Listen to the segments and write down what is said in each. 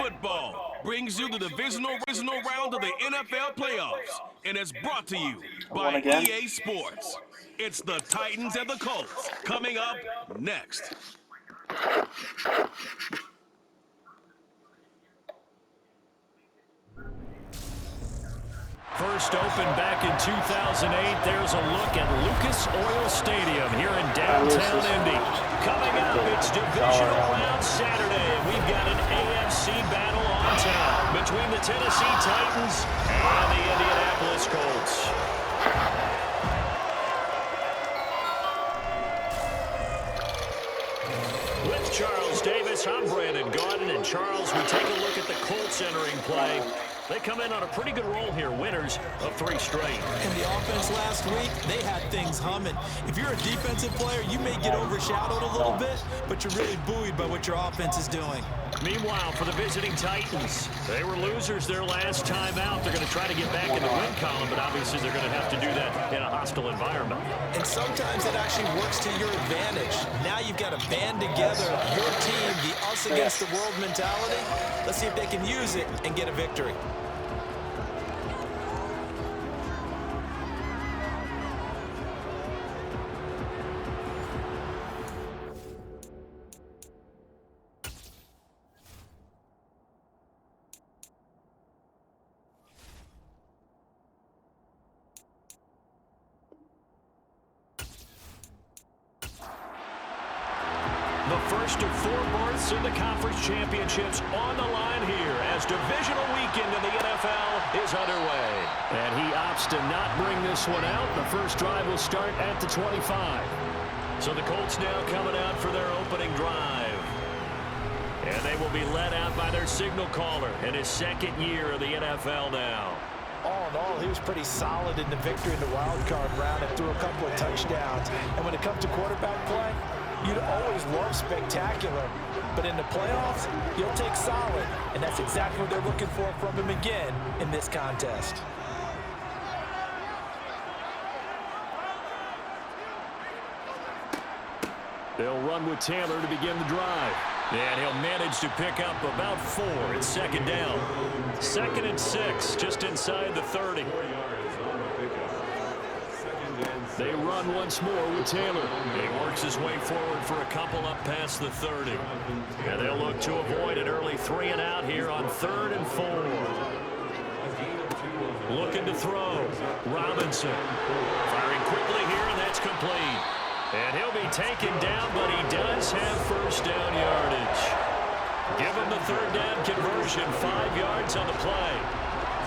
football brings you the divisional round of the NFL playoffs, and it's brought to you by EA Sports. It's the Titans and the Colts coming up next. First opened back in 2008, there's a look at Lucas Oil Stadium here in downtown Indy. Coming up, it's divisional round Saturday, and we've got an AFC battle on tap between the Tennessee Titans and the Indianapolis Colts. With Charles Davis, I'm Brandon Gaudin, and Charles, we take a look at the Colts entering play. They come in on a pretty good roll here, winners of 3 straight. And the offense last week, they had things humming. If you're a defensive player, you may get overshadowed a little bit, but you're really buoyed by what your offense is doing. Meanwhile, for the visiting Titans, they were losers their last time out. They're going to try to get back in the win column, but obviously they're going to have to do that in a hostile environment. And sometimes it actually works to your advantage. Now you've got to band together your team, the us against the world mentality. Let's see if they can use it and get a victory. The first of 4 berths in the conference championships on the line here as divisional weekend in the NFL is underway. And he opts to not bring this one out. The first drive will start at the 25. So the Colts now coming out for their opening drive. And they will be led out by their signal caller in his 2nd year of the NFL now. All in all, he was pretty solid in the victory in the wild card round and threw a couple of touchdowns. And when it comes to quarterback play, you'd always love spectacular, but in the playoffs, you'll take solid, and that's exactly what they're looking for from him again in this contest. They'll run with Taylor to begin the drive. And he'll manage to pick up about 4. It's 2nd down. 2nd and 6, just inside the 30. They run once more with Taylor. He works his way forward for a couple up past the 30. And they'll look to avoid an early 3 and out here on 3rd and 4. Looking to throw. Robinson. Firing quickly here, and that's complete. And he'll be taken down, but he does have first down yardage. Give him the 3rd down conversion, 5 yards on the play.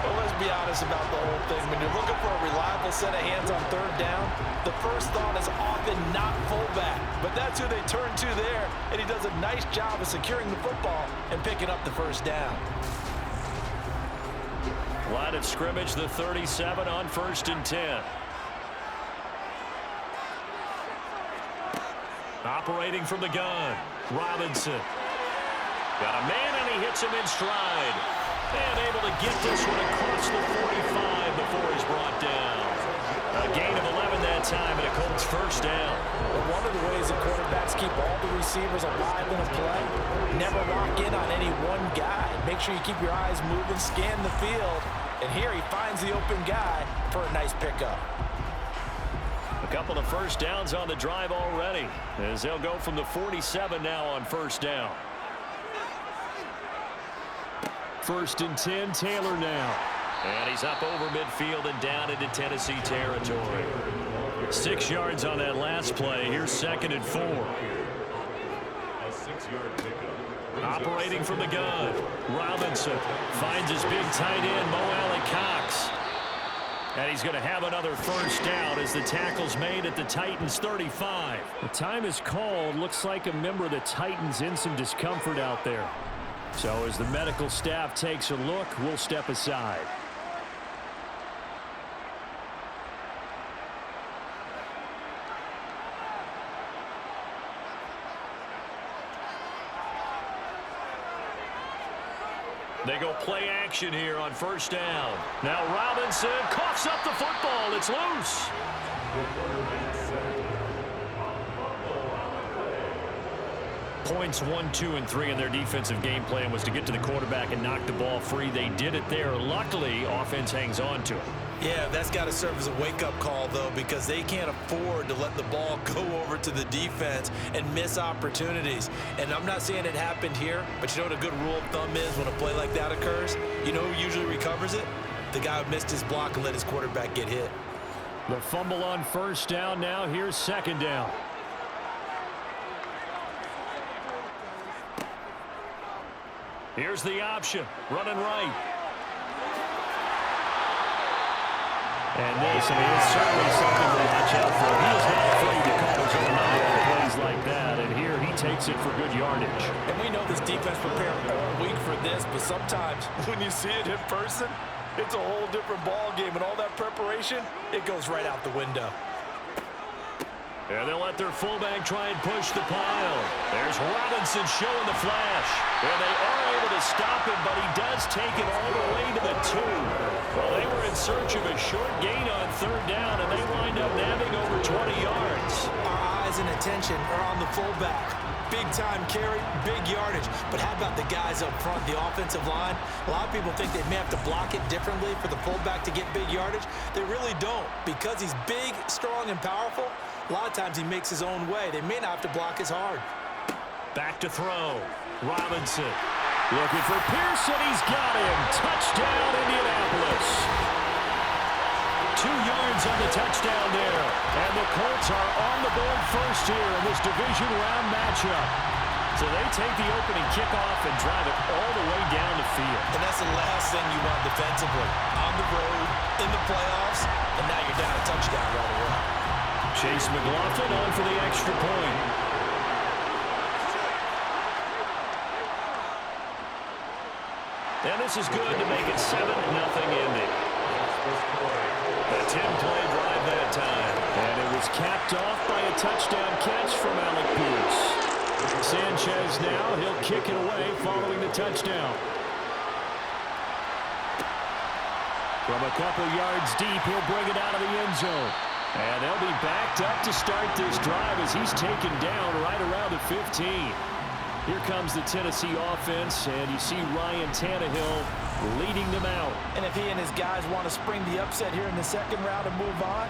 Well, let's be honest about the whole thing. When you're looking for a reliable set of hands on 3rd down, the first thought is often not fullback. But that's who they turn to there, and he does a nice job of securing the football and picking up the first down. Line of scrimmage, the 37 on 1st and 10. Operating from the gun, Robinson. Got a man, and he hits him in stride. And able to get this one across the 45 before he's brought down. A gain of 11 that time, and a Colts first down. But one of the ways the quarterbacks keep all the receivers alive in a play, never lock in on any one guy. Make sure you keep your eyes moving, scan the field. And here he finds the open guy for a nice pickup. A couple of first downs on the drive already, as they'll go from the 47 now on 1st down. 1st and 10, Taylor now. And he's up over midfield and down into Tennessee territory. 6 yards on that last play. Here's 2nd and 4. A 6-yard pickup. Operating from the gun, Robinson finds his big tight end, Mo Alley-Cox. And he's going to have another first down as the tackle's made at the Titans' 35. The time is called. Looks like a member of the Titans in some discomfort out there. So as the medical staff takes a look, we'll step aside. They go play action here on 1st down. Now Robinson coughs up the football. It's loose. Points 1, 2, and 3 in their defensive game plan was to get to the quarterback and knock the ball free. They did it there. Luckily, offense hangs on to it. Yeah, that's got to serve as a wake-up call, though, because they can't afford to let the ball go over to the defense and miss opportunities. And I'm not saying it happened here, but you know what a good rule of thumb is when a play like that occurs? You know who usually recovers it? The guy who missed his block and let his quarterback get hit. The fumble on first down now. Here's second down. Here's the option. Running right. And this, is certainly something to watch out for. He is not afraid to call his own number on plays like that. And here he takes it for good yardage. And we know this defense prepared all week for this, but sometimes when you see it in person, it's a whole different ball game. And all that preparation, it goes right out the window. And they'll let their fullback try and push the pile. There's Robinson showing the flash. And they are able to stop him, but he does take it all the way to the 2. Well, they were in search of a short gain on third down, and they wind up nabbing over 20 yards. Our eyes and attention are on the fullback. Big-time carry, big yardage. But how about the guys up front, the offensive line? A lot of people think they may have to block it differently for the fullback to get big yardage. They really don't. Because he's big, strong, and powerful, a lot of times he makes his own way. They may not have to block as hard. Back to throw. Robinson looking for Pearson. He's got him. Touchdown, Indianapolis. 2 yards on the touchdown there. And the Colts are on the board first here in this division round matchup. So they take the opening kickoff and drive it all the way down the field. And that's the last thing you want defensively. On the road, in the playoffs, and now you're down a touchdown right away. Chase McLaughlin on for the extra point. And this is good to make it 7-0 Indy. A 10-play drive that time. And it was capped off by a touchdown catch from Alec Pierce. Sanchez now, he'll kick it away following the touchdown. From a couple yards deep, he'll bring it out of the end zone. And they'll be backed up to start this drive as he's taken down right around the 15. Here comes the Tennessee offense, and you see Ryan Tannehill leading them out. And if he and his guys want to spring the upset here in the second round and move on,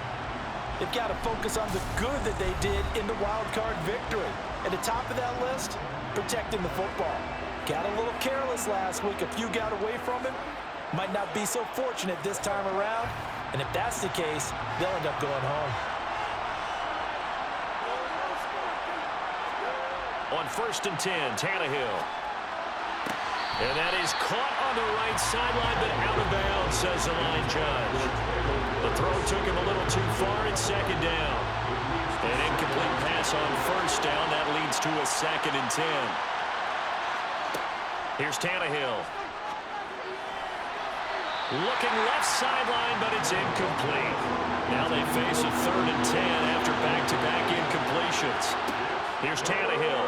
they've got to focus on the good that they did in the wild card victory. At the top of that list, protecting the football. Got a little careless last week. A few got away from him. Might not be so fortunate this time around. And if that's the case, they'll end up going home. On 1st and 10, Tannehill. And that is caught on the right sideline, but out of bounds, says the line judge. The throw took him a little too far in second down. An incomplete pass on first down. That leads to a 2nd and 10. Here's Tannehill. Looking left sideline, but it's incomplete. Now they face a 3rd and 10 after back-to-back incompletions. Here's Tannehill.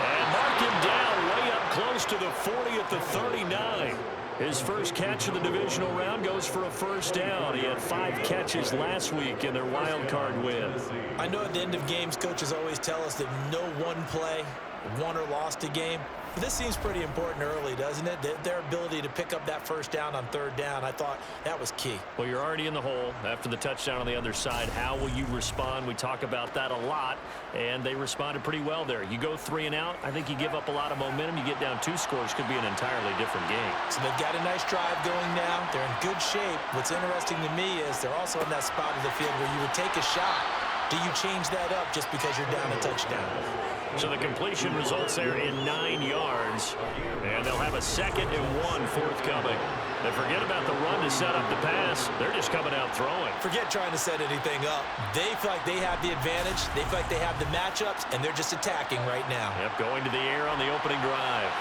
And mark him down way up close to the 40 at the 39. His first catch of the divisional round goes for a first down. He had 5 catches last week in their wild card win. I know at the end of games, coaches always tell us that no one play won or lost a game. But this seems pretty important early, doesn't it? Their ability to pick up that first down on 3rd down, I thought that was key. Well, you're already in the hole after the touchdown on the other side. How will you respond? We talk about that a lot, and they responded pretty well there. You go 3 and out, I think you give up a lot of momentum. You get down 2 scores, could be an entirely different game. So they've got a nice drive going now. They're in good shape. What's interesting to me is they're also in that spot of the field where you would take a shot. Do you change that up just because you're down a touchdown? So the completion results there in 9 yards, and they'll have a 2nd and 1 forthcoming. They forget about the run to set up the pass. They're just coming out throwing. Forget trying to set anything up. They feel like they have the advantage. They feel like they have the matchups, and they're just attacking right now. Yep, going to the air on the opening drive.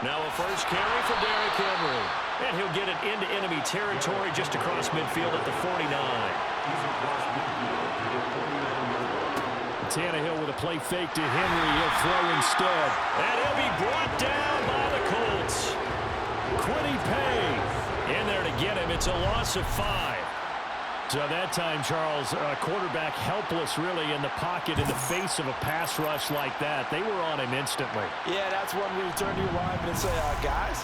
Now a first carry for Derrick Henry. And he'll get it into enemy territory just across midfield at the 49. Tannehill with a play fake to Henry. He'll throw instead. And he'll be brought down by the Colts. Quiddy Pay in there to get him. It's a loss of 5. So that time, Charles, quarterback helpless really in the pocket in the face of a pass rush like that. They were on him instantly. Yeah, that's when we turn to your lineman and say, guys,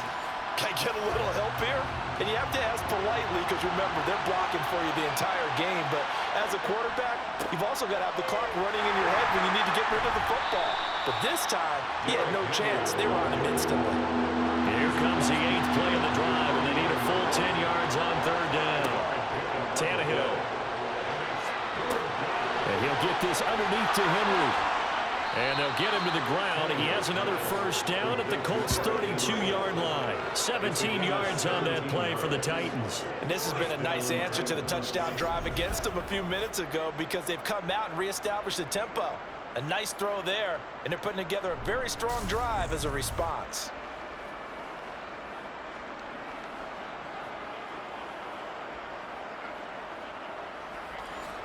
can I get a little help here? And you have to ask politely because, remember, they're blocking for you the entire game. But as a quarterback, you've also got to have the clock running in your head when you need to get rid of the football. But this time, he had no chance. They were on him instantly. Here comes the 8th play of the drive, and they need a full 10 yards on 3rd down. Tannehill. And he'll get this underneath to Henry. And they'll get him to the ground. He has another first down at the Colts' 32-yard line. 17 yards on that play for the Titans. And this has been a nice answer to the touchdown drive against them a few minutes ago because they've come out and reestablished the tempo. A nice throw there, and they're putting together a very strong drive as a response.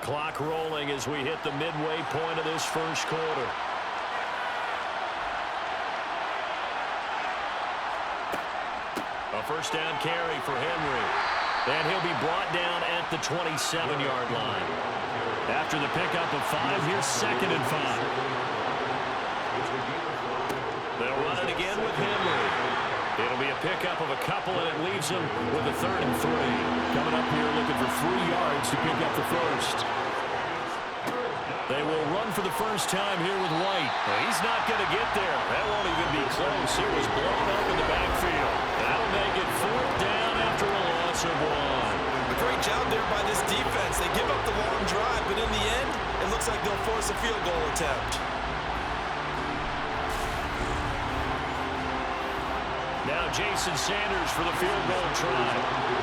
Clock rolling as we hit the midway point of this first quarter. A first down carry for Henry. And he'll be brought down at the 27-yard line. After the pickup of 5, here's 2nd and 5. They'll run it again with Henry. It'll be a pickup of a couple, and it leaves them with a 3rd and 3. Coming up here looking for 3 yards to pick up the first. They will run for the first time here with White. Well, he's not going to get there. That won't even be close. It was blown up in the backfield. That'll make it 4th down after a loss of 1. A great job there by this defense. They give up the long drive, but in the end, it looks like they'll force a field goal attempt. Now Jason Sanders for the field goal try.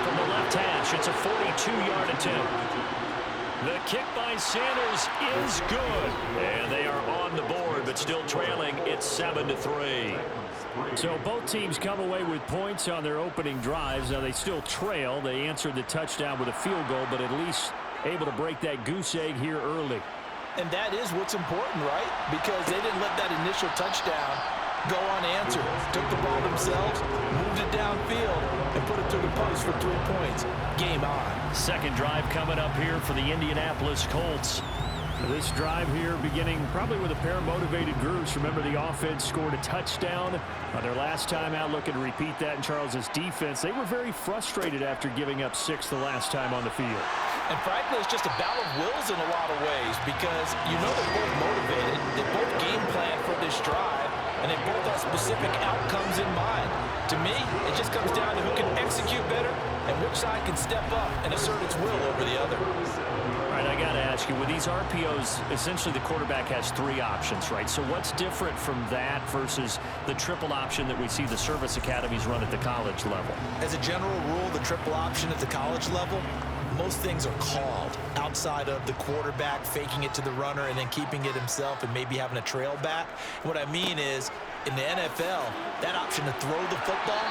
From the left hash, it's a 42-yard attempt. The kick by Sanders is good. And they are on the board, but still trailing. It's 7-3. So both teams come away with points on their opening drives. Now they still trail. They answered the touchdown with a field goal, but at least able to break that goose egg here early. And that is what's important, right? Because they didn't let that initial touchdown go unanswered. Took the ball themselves, moved it downfield, and put it through the post for 3 points. Game on. Second drive coming up here for the Indianapolis Colts. This drive here beginning probably with a pair of motivated groups. Remember, the offense scored a touchdown on their last time out. Looking to repeat that in Charles's defense. They were very frustrated after giving up 6 the last time on the field. And frankly, it's just a battle of wills in a lot of ways because you know they're both motivated. They both game plan for this drive, and they both have specific outcomes in mind. To me, it just comes down to who can execute better and which side can step up and assert its will over the other. All right, I got to ask you, with these RPOs, essentially the quarterback has 3 options, right? So what's different from that versus the triple option that we see the service academies run at the college level? As a general rule, the triple option at the college level, most things are called outside of the quarterback faking it to the runner and then keeping it himself and maybe having a trail back. What I mean is, in the NFL, that option to throw the football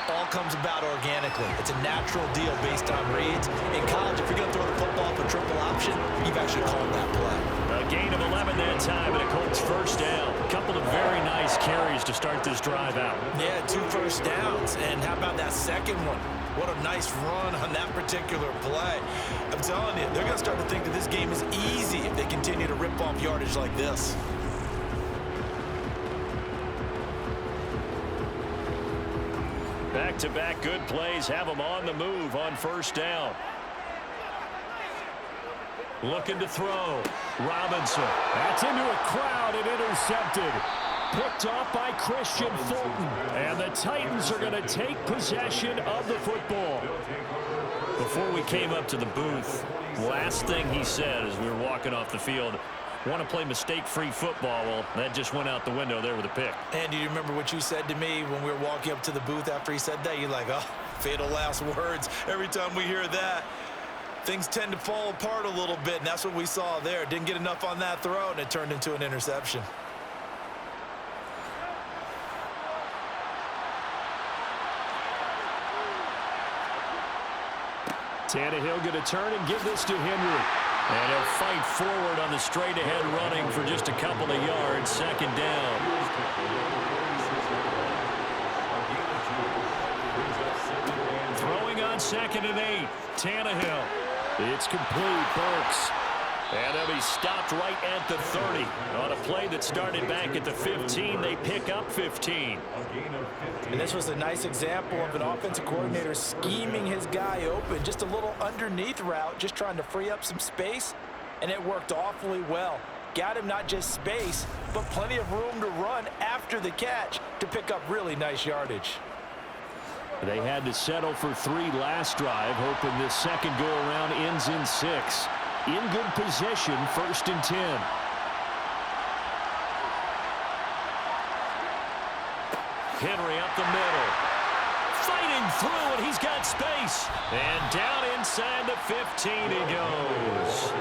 all comes about organically. It's a natural deal based on reads. In college, if you're going to throw the football for triple option, you've actually called that play. A gain of 11 that time, and a Colts first down. A couple of very nice carries to start this drive out. Yeah, 2 first downs. And how about that second one? What a nice run on that particular play. I'm telling you, they're going to start to think that this game is easy if they continue to rip off yardage like this. Back-to-back good plays have them on the move on first down. Looking to throw. Robinson. That's into a crowd and intercepted. Picked off by Christian Fulton. And the Titans are going to take possession of the football. Before we came up to the booth, last thing he said as we were walking off the field, want to play mistake-free football. Well, that just went out the window there with a pick. And do you remember what you said to me when we were walking up to the booth after he said that? You're like, oh, fatal last words. Every time we hear that, things tend to fall apart a little bit, and that's what we saw there. Didn't get enough on that throw, and it turned into an interception. Tannehill going to turn and give this to Henry. And he'll fight forward on the straight-ahead running for just a couple of yards. Second down. Throwing on 2nd and 8. Tannehill. It's complete. Burks. And they'll be stopped right at the 30. On a play that started back at the 15, they pick up 15. And this was a nice example of an offensive coordinator scheming his guy open. Just a little underneath route, just trying to free up some space, and it worked awfully well. Got him not just space, but plenty of room to run after the catch to pick up really nice yardage. They had to settle for 3 last drive, hoping this second go-around ends in 6. In good position, 1st and 10. Henry up the middle. Fighting through, and he's got space. And down inside the 15 he goes.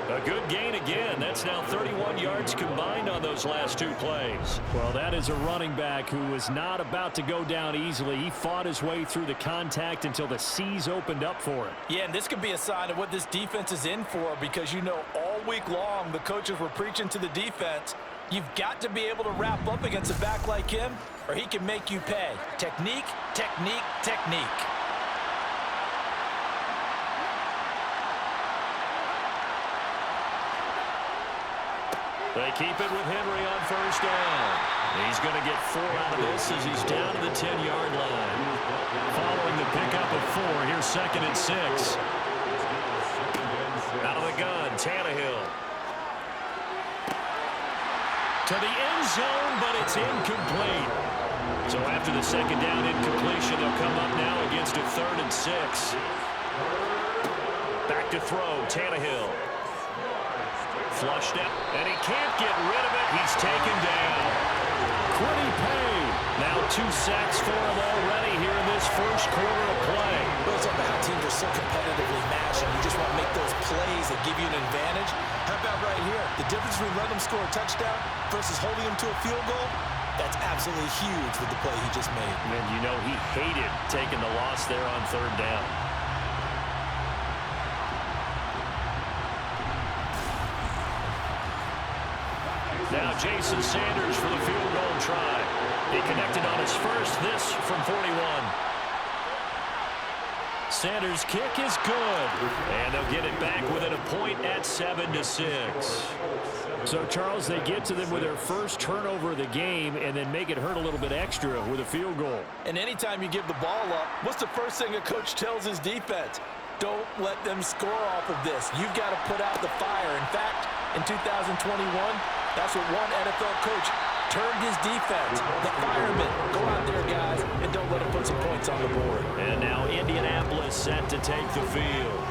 A good gain again. That's now 31 yards combined on those last 2 plays. Well, that is a running back who was not about to go down easily. He fought his way through the contact until the seas opened up for him. Yeah, and this could be a sign of what this defense is in for, because you know all week long the coaches were preaching to the defense, you've got to be able to wrap up against a back like him or he can make you pay. Technique, technique, technique. They keep it with Henry on 1st down. He's going to get 4 out of this as he's down to the 10-yard line. Following the pickup of 4, here's 2nd and 6. Out of the gun, Tannehill. To the end zone, but it's incomplete. So after the 2nd down incompletion, they'll come up now against a 3rd and 6. Back to throw, Tannehill. Flushed up, and he can't get rid of it. He's taken down. Quiddy Pay. Now 2 sacks for him already here in this first quarter of play. Those are how teams are so competitively matched, and you just want to make those plays that give you an advantage. How about right here? The difference between letting them score a touchdown versus holding them to a field goal, that's absolutely huge with the play he just made. And you know he hated taking the loss there on 3rd down. Now Jason Sanders for the field goal try. He connected on his first, this from 41. Sanders' kick is good. And they'll get it back within a point at 7-6. So, Charles, they get to them with their first turnover of the game and then make it hurt a little bit extra with a field goal. And anytime you give the ball up, what's the first thing a coach tells his defense? Don't let them score off of this. You've got to put out the fire. In fact, in 2021, that's what one NFL coach turned his defense. The firemen. Go out there, guys, and don't let them put some points on the board. And now Indianapolis set to take the field.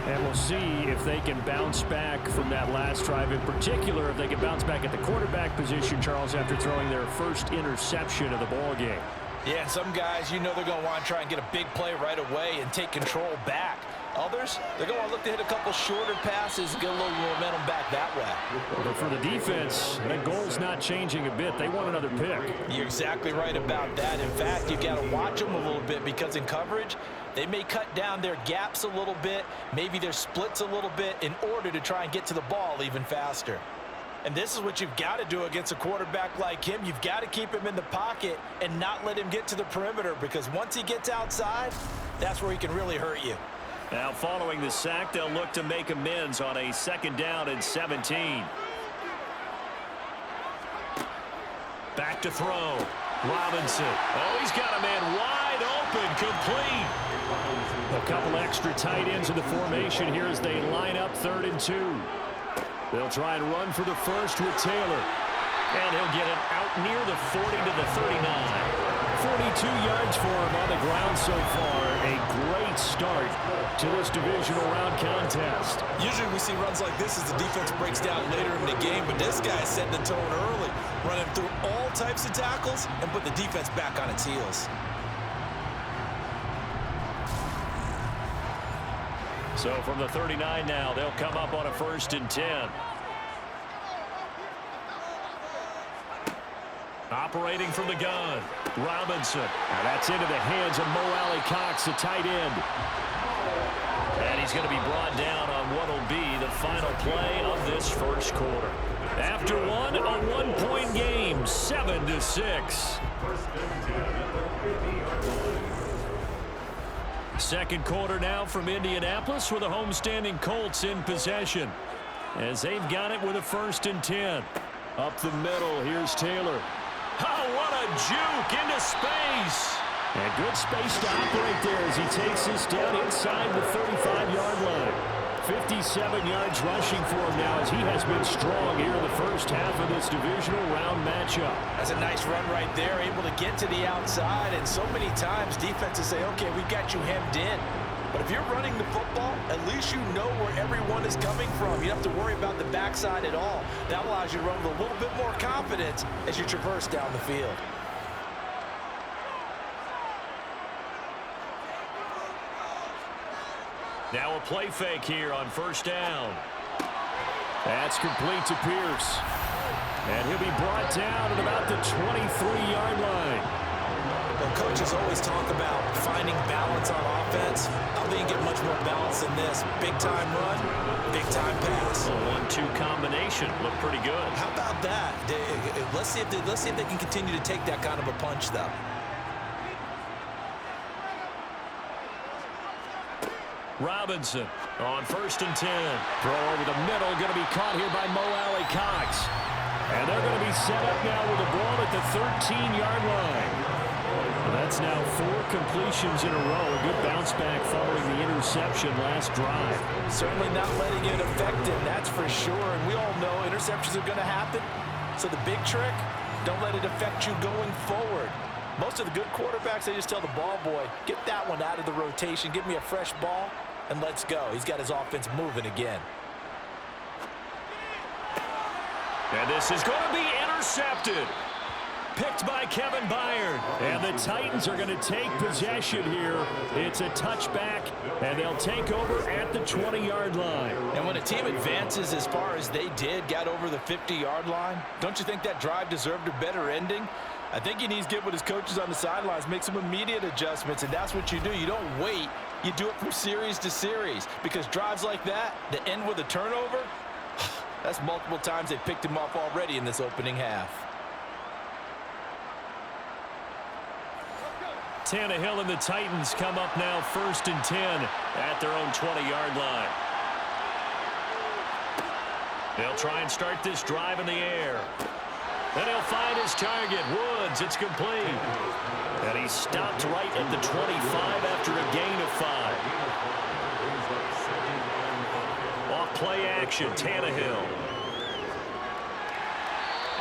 And we'll see if they can bounce back from that last drive. In particular, if they can bounce back at the quarterback position, Charles, after throwing their first interception of the ball game. Yeah, and some guys, you know they're going to want to try and get a big play right away and take control back. Others, they're going to look to hit a couple shorter passes and get a little momentum back that way. But for the defense, that goal's not changing a bit. They want another pick. You're exactly right about that. In fact, you've got to watch them a little bit because in coverage, they may cut down their gaps a little bit, maybe their splits a little bit in order to try and get to the ball even faster. And this is what you've got to do against a quarterback like him. You've got to keep him in the pocket and not let him get to the perimeter, because once he gets outside, that's where he can really hurt you. Now following the sack, they'll look to make amends on a 2nd down and 17. Back to throw. Robinson. Oh, he's got a man wide open, complete. A couple extra tight ends in the formation here as they line up 3rd and 2. They'll try and run for the first with Taylor. And he'll get it out near the 40 to the 39. 42 yards for him on the ground so far. A great start to this divisional round contest. Usually we see runs like this as the defense breaks down later in the game, but this guy is setting the tone early, running through all types of tackles and put the defense back on its heels. So from the 39 now, they'll come up on a 1st and 10. Operating from the gun, Robinson. Now that's into the hands of Mo Alley Cox, the tight end. And he's going to be brought down on what will be the final play of this first quarter. After one, a 1-point game, 7-6. Second quarter now from Indianapolis with the homestanding Colts in possession as they've got it with a 1st and 10. Up the middle, here's Taylor. Oh, what a juke into space. And good space to operate there as he takes this down inside the 35-yard line. 57 yards rushing for him now as he has been strong here in the first half of this divisional round matchup. That's a nice run right there, able to get to the outside, and so many times defenses say, okay, we've got you hemmed in. But if you're running the football, at least you know where everyone is coming from. You don't have to worry about the backside at all. That allows you to run with a little bit more confidence as you traverse down the field. Now a play fake here on 1st down. That's complete to Pierce. And he'll be brought down at about the 23-yard line. Well, coaches always talk about finding balance on offense. I don't think you get much more balance than this. Big-time run, big-time pass. A 1-2 combination. Looked pretty good. How about that? Let's see if they can continue to take that kind of a punch, though. Robinson on 1st and 10. Throw over the middle, going to be caught here by Mo Alley-Cox. And they're going to be set up now with the ball at the 13-yard line. Well, that's now 4 completions in a row. A good bounce back following the interception last drive. Certainly not letting it affect him, that's for sure. And we all know interceptions are going to happen. So the big trick, don't let it affect you going forward. Most of the good quarterbacks, they just tell the ball boy, get that one out of the rotation, give me a fresh ball, and let's go. He's got his offense moving again. And this is going to be intercepted. Picked by Kevin Byard. And the Titans are going to take possession here. It's a touchback, and they'll take over at the 20-yard line. And when a team advances as far as they did, got over the 50-yard line, don't you think that drive deserved a better ending? I think he needs to get with his coaches on the sidelines, make some immediate adjustments, and that's what you do. You don't wait. You do it from series to series, because drives like that end with a turnover, that's multiple times they picked him off already in this opening half. Tannehill and the Titans come up now 1st and 10 at their own 20-yard line. They'll try and start this drive in the air. Then he'll find his target, Woods. It's complete. And he stopped right at the 25 after a gain of 5. Off play action, Tannehill.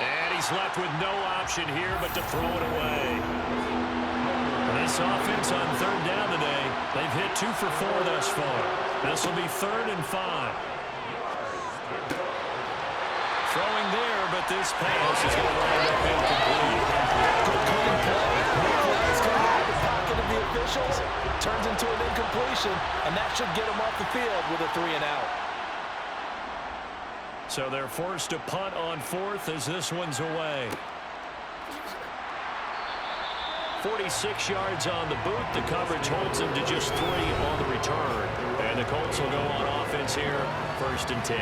And he's left with no option here but to throw it away. This offense on 3rd down today, they've hit 2 for 4 thus far. This will be 3rd and 5. Throwing there, but this pass is going to wind up incomplete. Good clean play. Flags coming out of the pocket of the officials. Turns into an incompletion, and that should get them off the field with a 3-and-out. So they're forced to punt on 4th as this one's away. 46 yards on the boot. The coverage holds them to just 3 on the return. And the Colts will go on offense here, 1st and 10.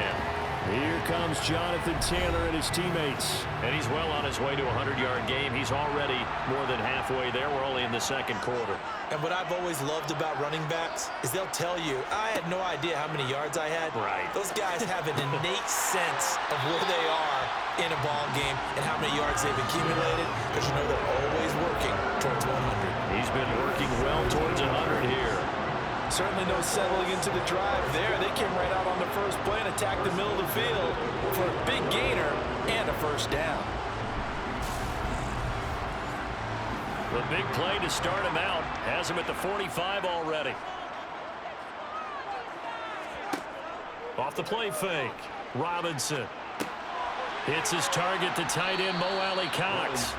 Here comes Jonathan Taylor and his teammates. And he's well on his way to a 100-yard game. He's already more than halfway there. We're only in the 2nd quarter. And what I've always loved about running backs is they'll tell you, I had no idea how many yards I had. Right. Those guys have an innate sense of where they are in a ball game and how many yards they've accumulated, because you know they're always working towards 100. He's been working well towards 100 here. Certainly no settling into the drive there. They came right out on the first play and attacked the middle of the field for a big gainer and a 1st down. The big play to start him out has him at the 45 already. Off the play fake, Robinson. Hits his target, the tight end, Mo Alley-Cox.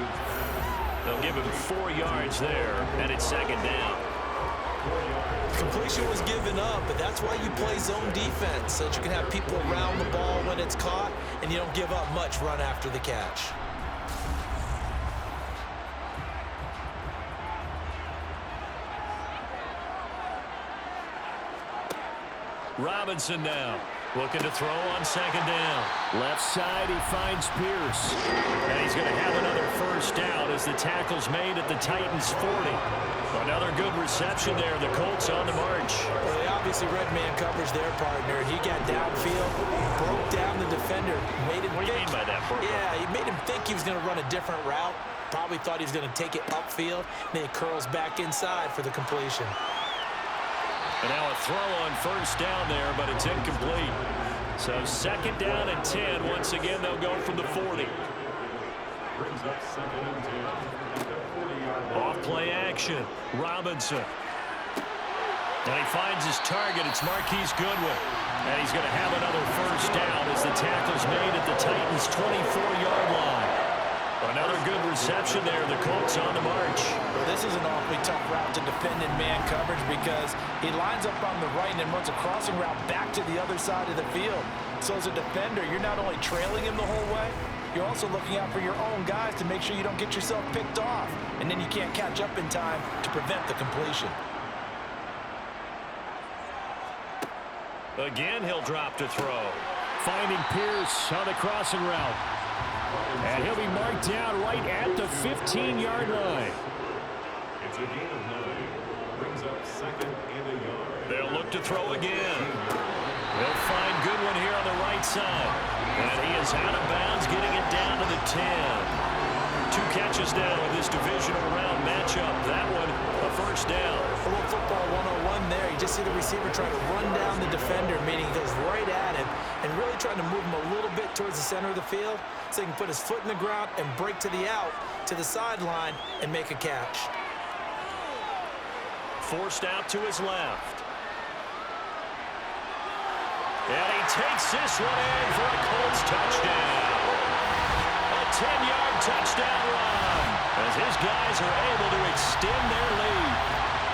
They'll give him 4 yards there, and it's 2nd down. Completion was given up, but that's why you play zone defense, so that you can have people around the ball when it's caught, and you don't give up much run after the catch. Robinson now. Looking to throw on second down. Left side, he finds Pierce. And he's going to have another first down as the tackle's made at the Titans' 40. Another good reception there. The Colts on the march. Well, they obviously read man coverage their partner. He got downfield, broke down the defender. Made him what do you mean by that, Bert? Yeah, he made him think he was going to run a different route. Probably thought he was going to take it upfield. Then he curls back inside for the completion. And now a throw on first down there, but it's incomplete. So second down and 10. Once again, they'll go from the 40. Off play action. Robinson. And he finds his target. It's Marquise Goodwin. And he's going to have another first down as the tackle's made at the Titans' 24-yard line. Another good reception there. The Colts on the march. Well, this is an awfully tough route to defend in man coverage because he lines up on the right and then runs a crossing route back to the other side of the field. So as a defender, you're not only trailing him the whole way, you're also looking out for your own guys to make sure you don't get yourself picked off. And then you can't catch up in time to prevent the completion. Again, he'll drop to throw. Finding Pierce on the crossing route. And he'll be marked down right at the 15-yard line. It's a gain of 9. Brings up second and a yard. They'll look to throw again. They'll find Goodwin here on the right side. And he is out of bounds, getting it down to the 10. 2 catches now in this divisional round matchup. That one, a first down. A little football 101 there. You just see the receiver trying to run down the defender, meaning he goes right at him and really trying to move him a little bit towards the center of the field so he can put his foot in the ground and break to the out, to the sideline, and make a catch. Forced out to his left. And he takes this one in for a Colts touchdown. A 10-yard touchdown run as his guys are able to extend their lead.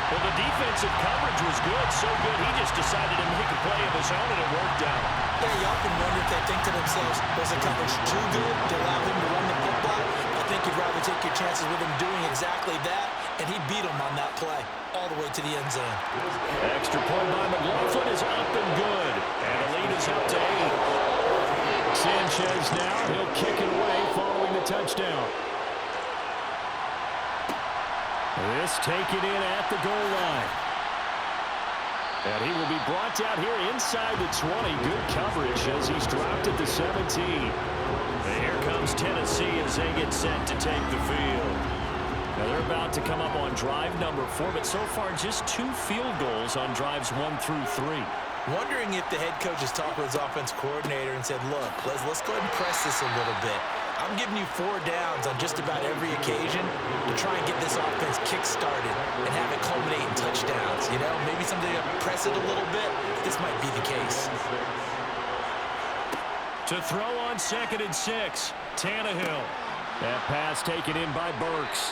Well, the defensive coverage was good, so good he just decided to make a play of his own, and it worked out. Yeah, you often wonder if they think to themselves, was the coverage too good to allow him to run the football? I think you'd rather take your chances with him doing exactly that, and he beat him on that play all the way to the end zone. Extra point by McLaughlin is up and good, and the lead is up to 8. Sanchez now, he'll kick it away following the touchdown. This taken in at the goal line. And he will be brought down here inside the 20. Good coverage as he's dropped at the 17. And here comes Tennessee as they get set to take the field. Now they're about to come up on drive number 4, but so far just 2 field goals on drives 1 through 3. Wondering if the head coach has talked with his offense coordinator and said, look, let's go ahead and press this a little bit. I'm giving you 4 downs on just about every occasion to try and get this offense kick-started and have it culminate in touchdowns. You know, maybe something to press it a little bit. This might be the case. To throw on 2nd and 6, Tannehill. That pass taken in by Burks.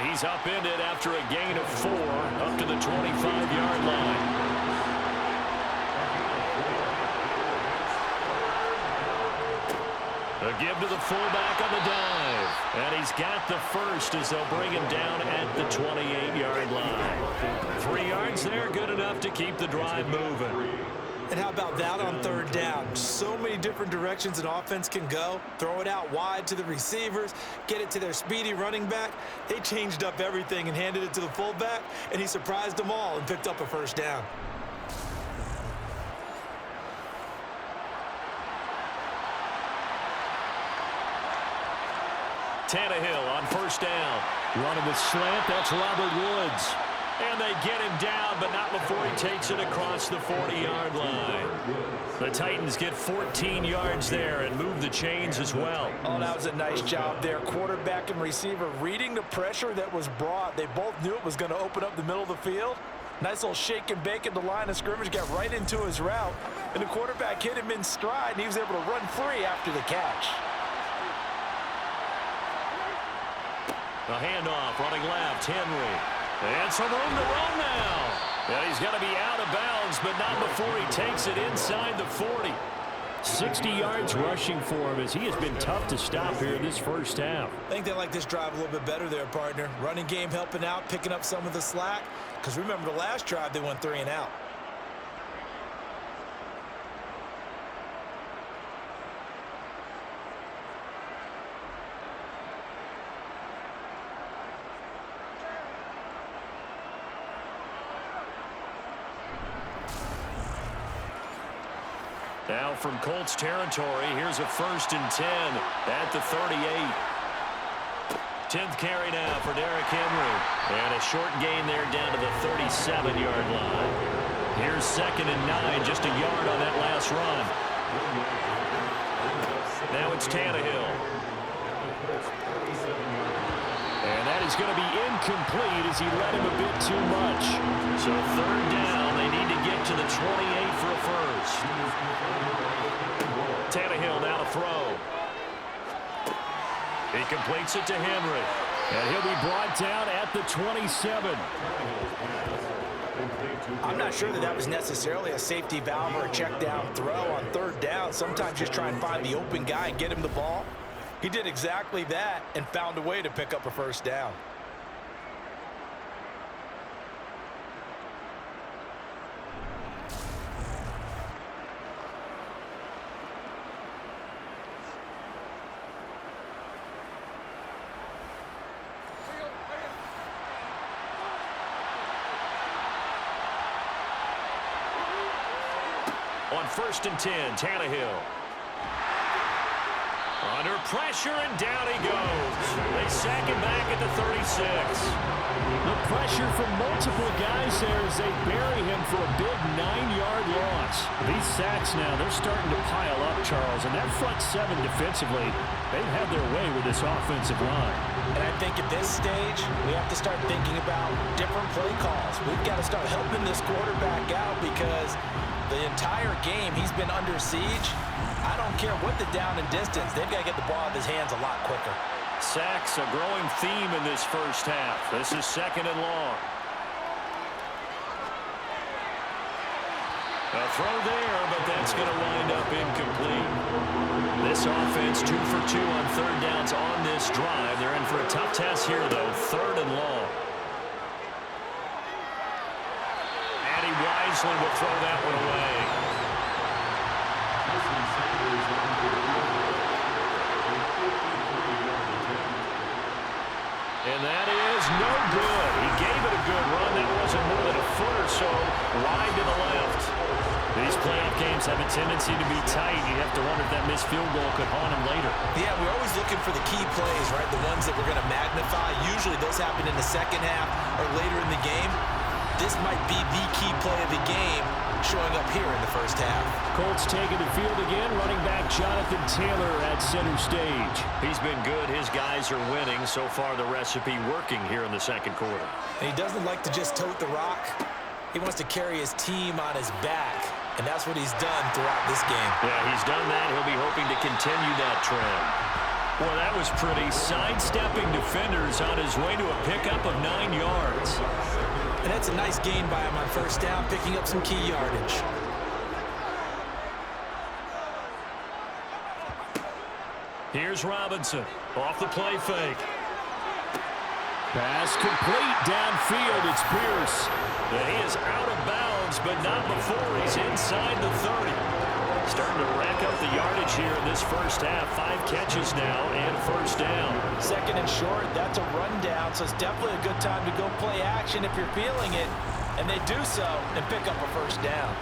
He's upended after a gain of 4 up to the 25-yard line. A give to the fullback on the dive. And he's got the first as they'll bring him down at the 28-yard line. 3 yards there, good enough to keep the drive moving. And how about that on 3rd down? So many different directions an offense can go. Throw it out wide to the receivers, get it to their speedy running back. They changed up everything and handed it to the fullback, and he surprised them all and picked up a first down. Tannehill on 1st down. Running the slant, that's Robert Woods. And they get him down, but not before he takes it across the 40-yard line. The Titans get 14 yards there and move the chains as well. Oh, that was a nice job there. Quarterback and receiver reading the pressure that was brought. They both knew it was going to open up the middle of the field. Nice little shake and bake at the line of scrimmage, got right into his route. And the quarterback hit him in stride, and he was able to run free after the catch. A handoff, running left, Henry. And some room to run now. Yeah, he's going to be out of bounds, but not before he takes it inside the 40. 60 yards rushing for him as he has been tough to stop here in this first half. I think they like this drive a little bit better there, partner. Running game helping out, picking up some of the slack. Because remember the last drive, they went 3 and out. Now from Colts territory, here's a 1st and 10 at the 38. 10th carry now for Derrick Henry. And a short gain there down to the 37-yard line. Here's 2nd and 9, just a yard on that last run. Now it's Tannehill. And that is going to be incomplete as he led him a bit too much. So 3rd down, they need to get to the 28 for a first. Tannehill now to throw. He completes it to Henry. And he'll be brought down at the 27. I'm not sure that was necessarily a safety valve or a check down throw on 3rd down. Sometimes just try and find the open guy and get him the ball. He did exactly that and found a way to pick up a 1st down. On 1st and 10, Tannehill. Under pressure, and down he goes. They sack him back at the 36. The pressure from multiple guys there as they bury him for a big 9-yard loss. These sacks now, they're starting to pile up, Charles. And that front 7 defensively, they've had their way with this offensive line. And I think at this stage, we have to start thinking about different play calls. We've got to start helping this quarterback out because the entire game he's been under siege. I don't care what the down and distance. They've got to get the ball out of his hands a lot quicker. Sacks, a growing theme in this first half. This is 2nd and long. A throw there, but that's going to wind up incomplete. This offense 2 for 2 on 3rd downs on this drive. They're in for a tough test here, though. 3rd and long. And he wisely will throw that one away. And that is no good. He gave it a good run. That wasn't more than a foot or so wide to the left. These playoff games have a tendency to be tight. You have to wonder if that missed field goal could haunt him later. Yeah, we're always looking for the key plays, right? The ones that we're going to magnify. Usually those happen in the second half or later in the game. This might be the key play of the game showing up here in the first half. Colts taking the field again. Running back Jonathan Taylor at center stage. He's been good. His guys are winning. So far, the recipe working here in the 2nd quarter. And he doesn't like to just tote the rock. He wants to carry his team on his back. And that's what he's done throughout this game. Yeah, he's done that. He'll be hoping to continue that trend. Well, that was pretty. Sidestepping defenders on his way to a pickup of 9 yards. And that's a nice gain by him on 1st down, picking up some key yardage. Here's Robinson off the play fake. Pass complete downfield. It's Pierce. And he is out of bounds, but not before he's inside the 30. Starting to rack up the yardage here in this first half. 5 catches now and 1st down. 2nd and short, that's a rundown, so it's definitely a good time to go play action if you're feeling it. And they do so and pick up a 1st down.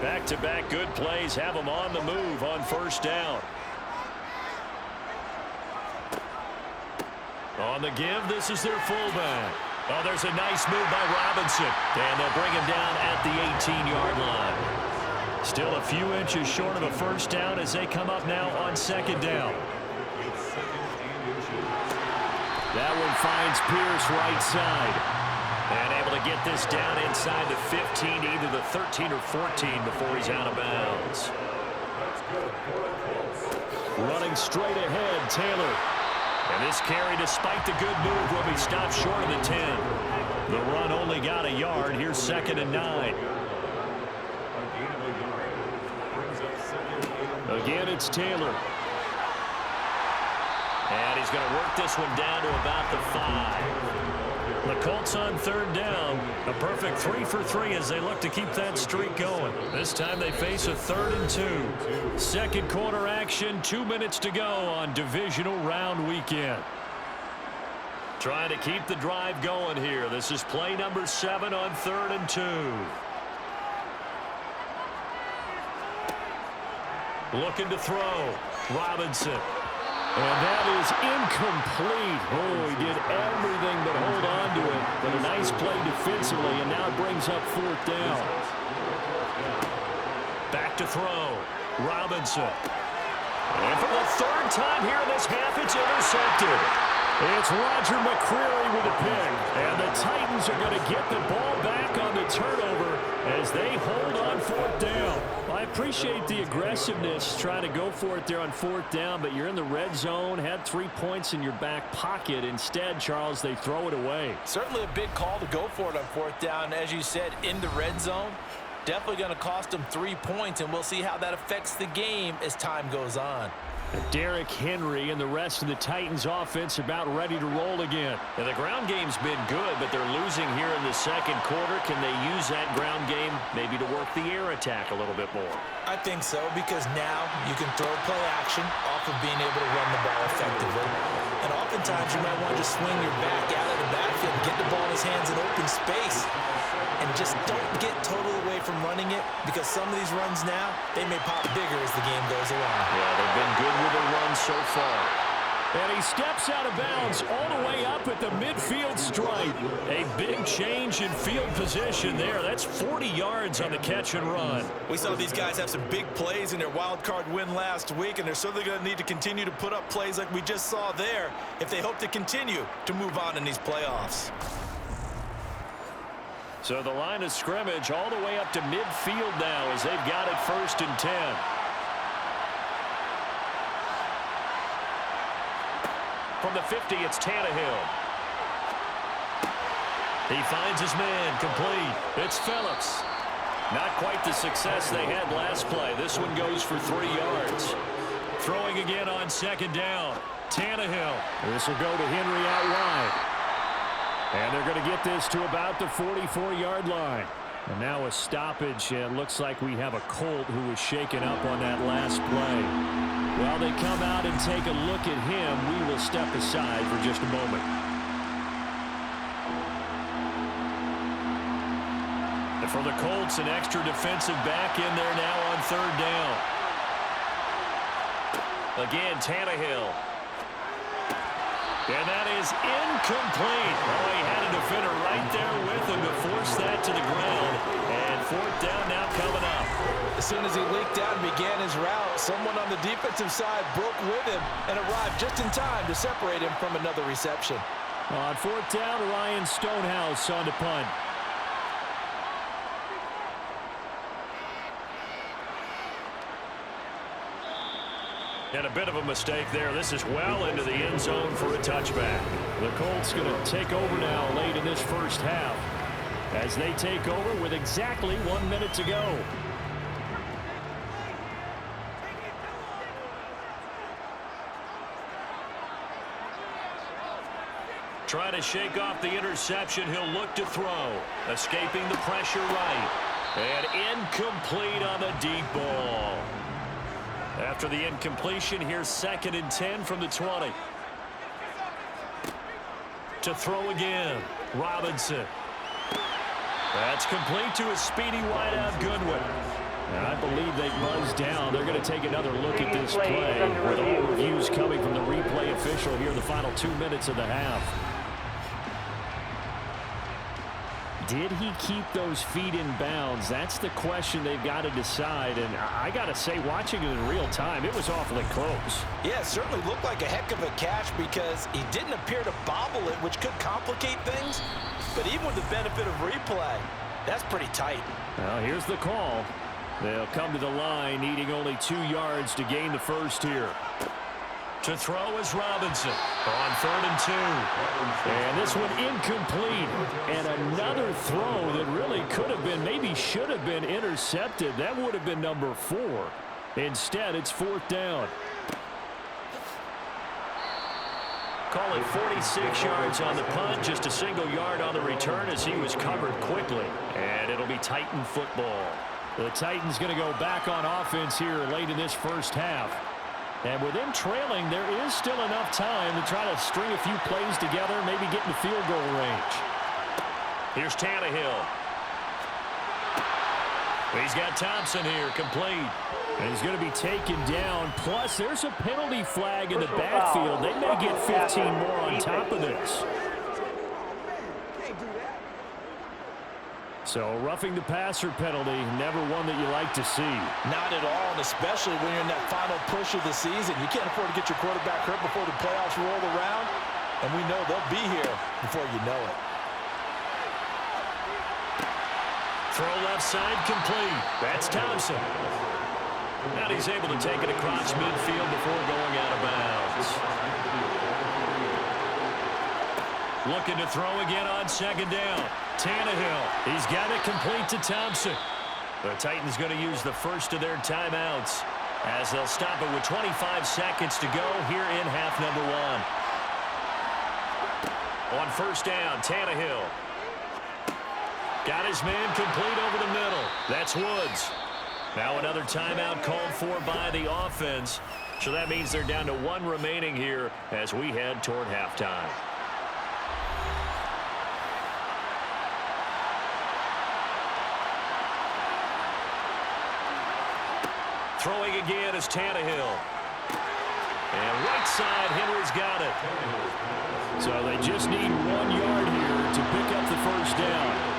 Back-to-back good plays have them on the move on 1st down. On the give, this is their fullback. Oh, there's a nice move by Robinson. And they'll bring him down at the 18-yard line. Still a few inches short of a 1st down as they come up now on 2nd down. That one finds Pierce right side. And able to get this down inside the 15, either the 13 or 14 before he's out of bounds. Running straight ahead, Taylor. And this carry, despite the good move, will be stopped short of the 10. The run only got a yard. Here's 2nd and 9. Again, it's Taylor. And he's going to work this one down to about the 5. The Colts on 3rd down. A perfect 3 for 3 as they look to keep that streak going. This time they face a 3rd and 2. 2nd quarter action, 2 minutes to go on divisional round weekend. Trying to keep the drive going here. This is play number 7 on 3rd and 2. Looking to throw. Robinson. And that is incomplete. Oh, he did everything but hold on to it. But a nice play defensively, and now it brings up 4th down. Back to throw. Robinson. And for the 3rd time here in this half, it's intercepted. It's Roger McCreary with a pick. And the Titans are going to get the ball back on the turnover as they hold on 4th down. I appreciate the aggressiveness trying to go for it there on 4th down, but you're in the red zone, had 3 points in your back pocket. Instead, Charles, they throw it away. Certainly a big call to go for it on 4th down. As you said, in the red zone, definitely going to cost them 3 points, and we'll see how that affects the game as time goes on. Derrick Henry and the rest of the Titans offense about ready to roll again. And the ground game's been good, but they're losing here in the 2nd quarter. Can they use that ground game maybe to work the air attack a little bit more? I think so, because now you can throw play action off of being able to run the ball effectively. And oftentimes you might want to just swing your back out of the backfield and get the ball in his hands in open space. And just don't get totally away from running it, because some of these runs now, they may pop bigger as the game goes along. Yeah, they've been good with the run so far. And he steps out of bounds all the way up at the midfield stripe. A big change in field position there. That's 40 yards on the catch and run. We saw these guys have some big plays in their wild card win last week, and they're certainly going to need to continue to put up plays like we just saw there if they hope to continue to move on in these playoffs. So the line of scrimmage all the way up to midfield now as they've got it 1st and 10. From the 50, it's Tannehill. He finds his man, complete. It's Phillips. Not quite the success they had last play. This one goes for 3 yards. Throwing again on 2nd down. Tannehill. This will go to Henry out wide. And they're going to get this to about the 44-yard line. And now a stoppage. It looks like we have a Colt who was shaken up on that last play. While they come out and take a look at him, we will step aside for just a moment. And for the Colts, an extra defensive back in there now on 3rd down. Again, Tannehill. And that is incomplete. Oh, he had a defender right there with him to force that to the ground. And 4th down now coming up. As soon as he leaked out and began his route, someone on the defensive side broke with him and arrived just in time to separate him from another reception. On 4th down, Ryan Stonehouse on the punt. And a bit of a mistake there. This is well into the end zone for a touchback. The Colts going to take over now late in this 1st half as they take over with exactly 1 minute to go. Trying to shake off the interception. He'll look to throw. Escaping the pressure right. And incomplete on the deep ball. After the incompletion, here's 2nd and 10 from the 20. To throw again. Robinson. That's complete to a speedy wideout Goodwin. And I believe they buzzed down. They're going to take another look at this play with all reviews coming from the replay official here in the final 2 minutes of the half. Did he keep those feet in bounds? That's the question they've got to decide. And I got to say, watching it in real time, it was awfully close. Yeah, it certainly looked like a heck of a catch because he didn't appear to bobble it, which could complicate things. But even with the benefit of replay, that's pretty tight. Well, here's the call. They'll come to the line needing only 2 yards to gain the first here. To throw is Robinson on 3rd and 2. And this one incomplete. And another throw that really could have been, maybe should have been intercepted. That would have been number 4. Instead, it's 4th down. Call it 46 yards on the punt, just a single yard on the return as he was covered quickly. And it'll be Titan football. The Titans going to go back on offense here late in this 1st half. And with them trailing, there is still enough time to try to string a few plays together, maybe get in the field goal range. Here's Tannehill. He's got Thompson here, complete. And he's going to be taken down. Plus, there's a penalty flag in the backfield. They may get 15 more on top of this. So, roughing the passer penalty, never one that you like to see. Not at all, and especially when you're in that final push of the season. You can't afford to get your quarterback hurt before the playoffs roll around, and we know they'll be here before you know it. Throw left side, complete. That's Thompson. And he's able to take it across midfield before going out of bounds. Looking to throw again on second down. Tannehill, he's got it complete to Thompson. The Titans going to use the first of their timeouts as they'll stop it with 25 seconds to go here in half number one. On first down, Tannehill. Got his man complete over the middle. That's Woods. Now another timeout called for by the offense. So that means they're down to one remaining here as we head toward halftime. Throwing again is Tannehill. And right side, Henry's got it. So they just need 1 yard here to pick up the first down.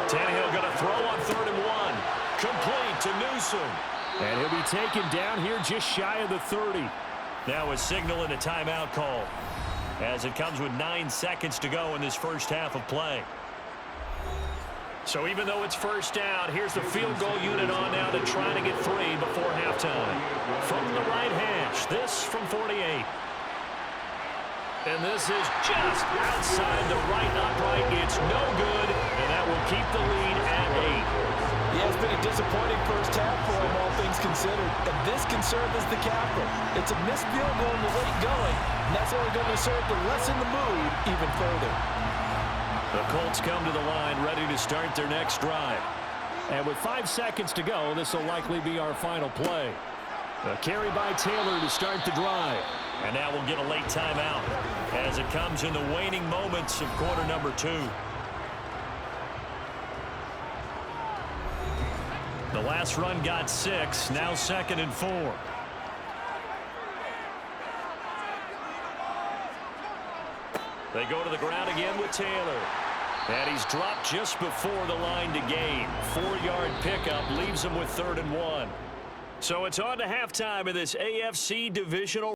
Tannehill going to throw on 3rd and 1. Complete to Newsom. And he'll be taken down here just shy of the 30. Now a signal and a timeout call as it comes with 9 seconds to go in this first half of play. So even though it's first down, here's the field goal unit on now to try to get 3 before halftime. From the right hash, this from 48. And this is just outside the right upright. It's no good, and that will keep the lead at 8. Yeah, it's been a disappointing first half for him, all things considered. And this can serve as the capper. It's a missed field goal in the late going, and that's only going to serve to lessen the mood even further. The Colts come to the line ready to start their next drive. And with 5 seconds to go, this will likely be our final play. A carry by Taylor to start the drive. And now we'll get a late timeout as it comes in the waning moments of quarter number 2. The last run got 6, now 2nd and 4. They go to the ground again with Taylor. And he's dropped just before the line to gain. 4-yard pickup leaves him with 3rd and 1. So it's on to halftime of this AFC divisional